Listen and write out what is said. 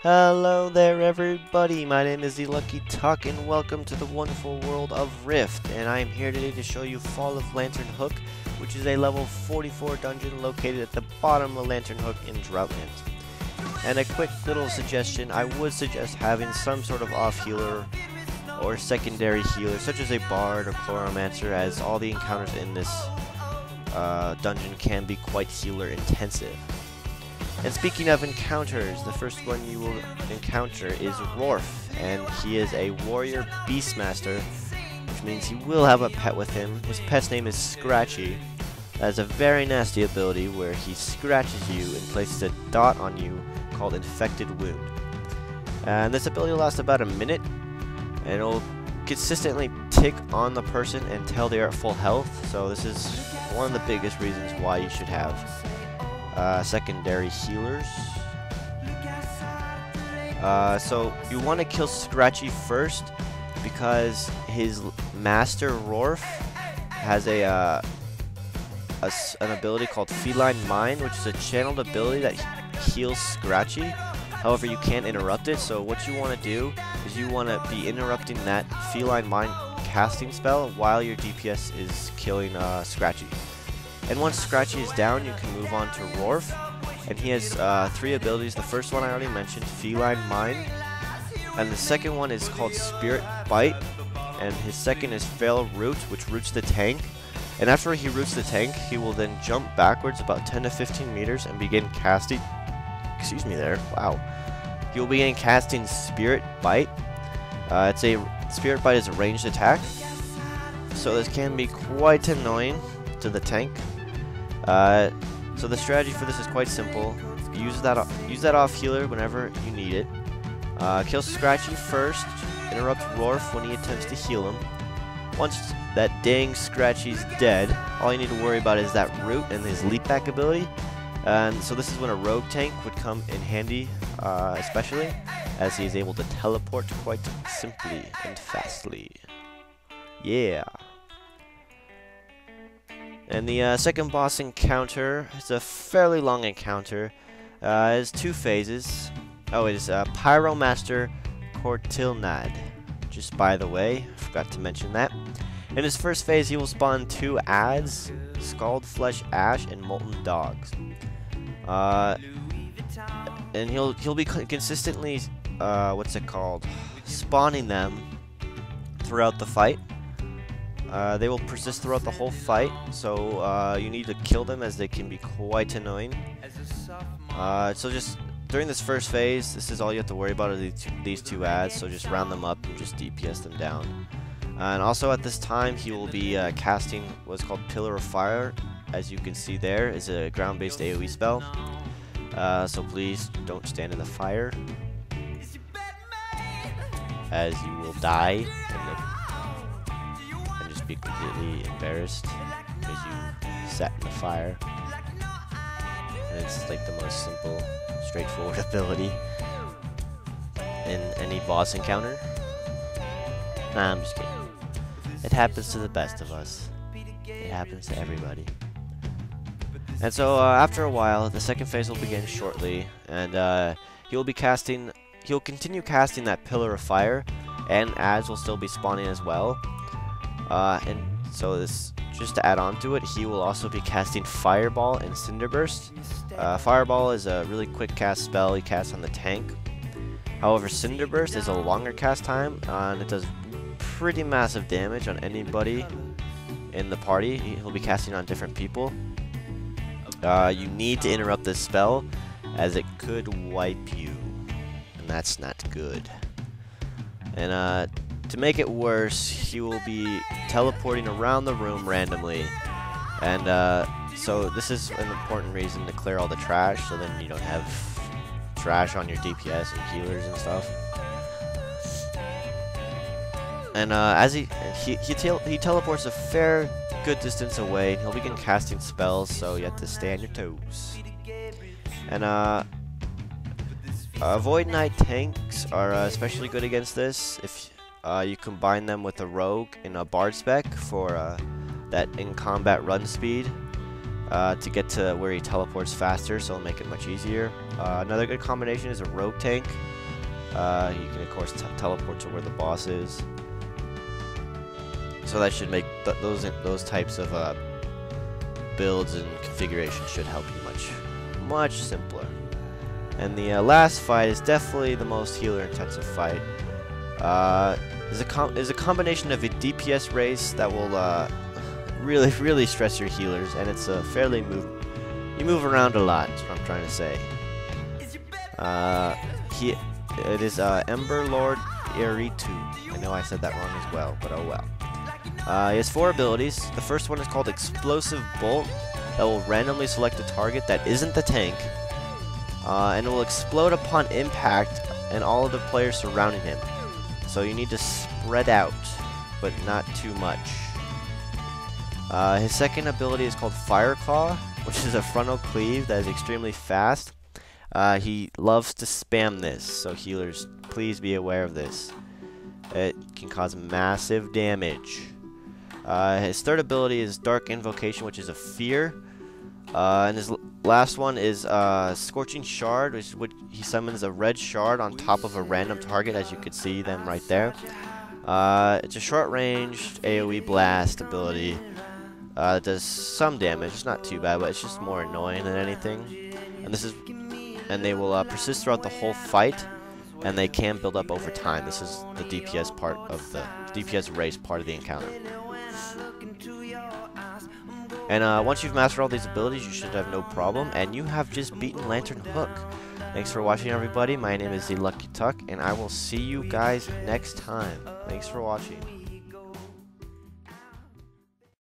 Hello there everybody, my name is the Lucky Tuck and welcome to the wonderful world of Rift, and I am here today to show you Fall of Lantern Hook, which is a level 44 dungeon located at the bottom of Lantern Hook in Droughtland. And a quick little suggestion, I would suggest having some sort of off healer or secondary healer such as a bard or chloromancer, as all the encounters in this dungeon can be quite healer intensive. And speaking of encounters, the first one you will encounter is Rorf, and he is a warrior beastmaster, which means he will have a pet with him. His pet's name is Scratchy. That is a very nasty ability where he scratches you and places a dot on you called Infected Wound. And this ability will last about a minute, and it will consistently tick on the person until they are at full health, so this is one of the biggest reasons why you should have secondary healers. So you want to kill Scratchy first because his master Rorf has an ability called Feline Mind, which is a channeled ability that heals Scratchy. However, you can't interrupt it, so what you want to do is you want to be interrupting that Feline Mind casting spell while your DPS is killing Scratchy. And once Scratchy is down, you can move on to Rorf, and he has 3 abilities. The first one I already mentioned, Feline Mind, and the second one is called Spirit Bite, and his second is Fail Root, which roots the tank. And after he roots the tank, he will then jump backwards about 10 to 15 meters and begin casting, excuse me there, wow. He will begin casting Spirit Bite. Spirit Bite is a ranged attack, so this can be quite annoying to the tank. So the strategy for this is quite simple. Use that off healer whenever you need it. Kill Scratchy first. Interrupt Rorf when he attempts to heal him. Once that dang Scratchy's dead, all you need to worry about is that root and his leap back ability. And so this is when a rogue tank would come in handy, especially as he is able to teleport quite simply and fastly. Yeah. And the second boss encounter is a fairly long encounter. It has 2 phases. Oh, it is Pyromaster Cortilnad. Just by the way, I forgot to mention that. In his first phase, he will spawn 2 ads, Scald Flesh Ash, and Molten Dogs. And he'll be consistently, spawning them throughout the fight. They will persist throughout the whole fight, so you need to kill them as they can be quite annoying. So just during this first phase, this is all you have to worry about are these 2 ads, so just round them up and just DPS them down. And also at this time, he will be casting what's called Pillar of Fire. As you can see there, is a ground-based AoE spell. So please don't stand in the fire, as you will die and just be completely embarrassed because you sat in the fire. And it's like the most simple, straightforward ability in any boss encounter. Nah, I'm just kidding. It happens to the best of us. It happens to everybody. And so after a while, the second phase will begin shortly, and he'll continue casting that Pillar of Fire, and ads will still be spawning as well. And so this, just to add on to it, he will also be casting Fireball and Cinderburst. Fireball is a really quick cast spell he casts on the tank. However, Cinderburst is a longer cast time, and it does pretty massive damage on anybody in the party. He'll be casting on different people. You need to interrupt this spell, as it could wipe you, and that's not good. And to make it worse, he will be teleporting around the room randomly, and so this is an important reason to clear all the trash, so then you don't have trash on your DPS and healers and stuff. And as he teleports a fair good distance away, and he'll begin casting spells, so you have to stay on your toes. And Void Knight tanks are especially good against this if you combine them with a rogue in a bard spec for that in combat run speed to get to where he teleports faster, so it'll make it much easier. Another good combination is a rogue tank. You can of course teleport to where the boss is. So that should make those types of builds and configurations should help you much simpler. And the last fight is definitely the most healer intensive fight. Is a combination of a DPS race that will really stress your healers, and it's a fairly you move around a lot. That's what I'm trying to say. It is Ember Lord Eritu. I know I said that wrong as well, but oh well. He has 4 abilities. The first one is called Explosive Bolt, that will randomly select a target that isn't the tank, and it will explode upon impact and all of the players surrounding him. So you need to spread out, but not too much. His second ability is called Fire Claw, which is a frontal cleave that is extremely fast. He loves to spam this, so healers, please be aware of this. It can cause massive damage. His third ability is Dark Invocation, which is a fear. And his last one is Scorching Shard, which he summons a red shard on top of a random target, as you could see them right there. It's a short-ranged AoE blast ability. It does some damage. It's not too bad, but it's just more annoying than anything. And they will persist throughout the whole fight, and they can build up over time. This is the DPS part of the DPS race part of the encounter. And once you've mastered all these abilities, you should have no problem, and you have just beaten Lantern Hook. Thanks for watching, everybody. My name is The Lucky Tuck, and I will see you guys next time. Thanks for watching.